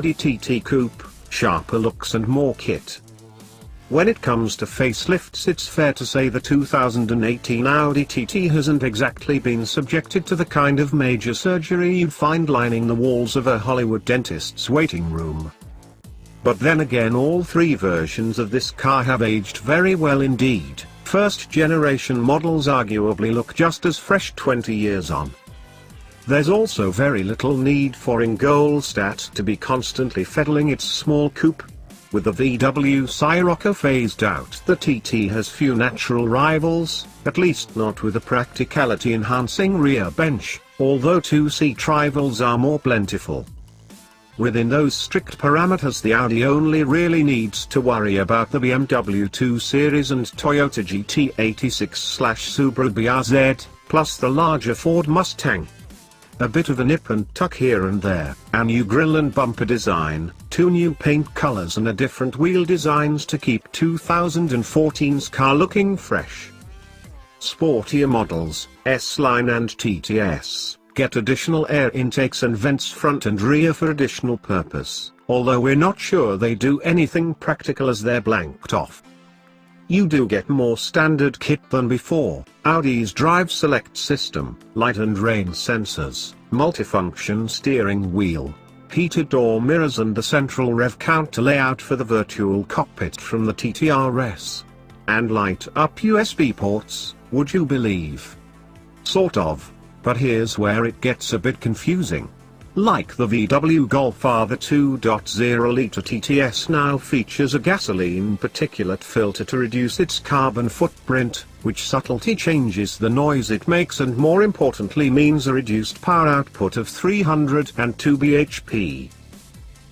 Audi TT Coupe, sharper looks and more kit. When it comes to facelifts, it's fair to say the 2018 Audi TT hasn't exactly been subjected to the kind of major surgery you'd find lining the walls of a Hollywood dentist's waiting room. But then again, all three versions of this car have aged very well indeed. First generation models arguably look just as fresh 20 years on. There's also very little need for Ingolstadt to be constantly fettling its small coupe. With the VW Scirocco phased out, the TT has few natural rivals, at least not with a practicality-enhancing rear bench, although two-seat rivals are more plentiful. Within those strict parameters, the Audi only really needs to worry about the BMW 2 Series and Toyota GT86/Subaru BRZ, plus the larger Ford Mustang. A bit of a nip and tuck here and there, a new grille and bumper design, two new paint colors and a different wheel designs to keep 2014's car looking fresh. Sportier models, S-Line and TTS, get additional air intakes and vents front and rear for additional purpose, although we're not sure they do anything practical as they're blanked off. You do get more standard kit than before: Audi's Drive Select system, light and rain sensors, multifunction steering wheel, heated door mirrors and the central rev counter layout for the virtual cockpit from the TTRS. And light-up USB ports, would you believe? Sort of. But here's where it gets a bit confusing. Like the VW Golf R, the 2.0-litre TTS now features a gasoline particulate filter to reduce its carbon footprint, which subtlety changes the noise it makes and more importantly means a reduced power output of 302 bhp.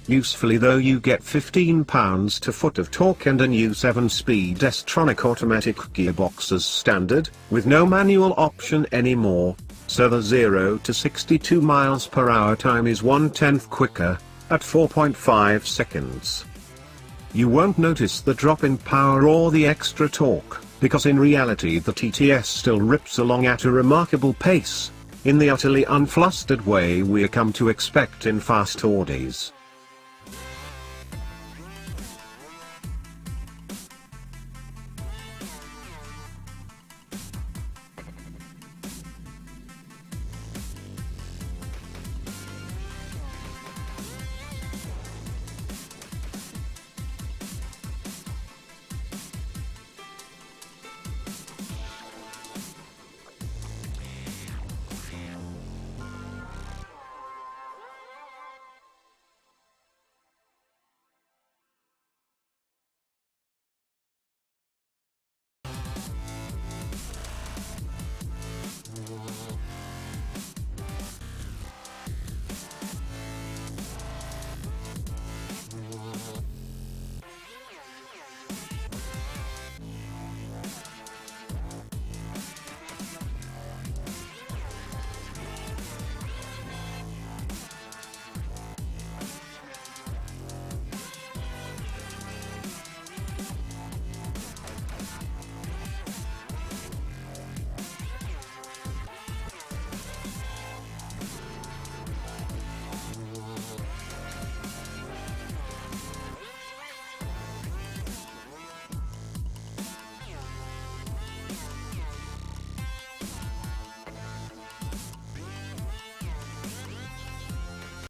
Usefully though, you get 15 pounds-to-foot of torque and a new 7-speed S-tronic automatic gearbox as standard, with no manual option anymore. So the 0 to 62 miles per hour time is 1/10 quicker, at 4.5 seconds. You won't notice the drop in power or the extra torque, because in reality the TTS still rips along at a remarkable pace, in the utterly unflustered way we're come to expect in fast Audis.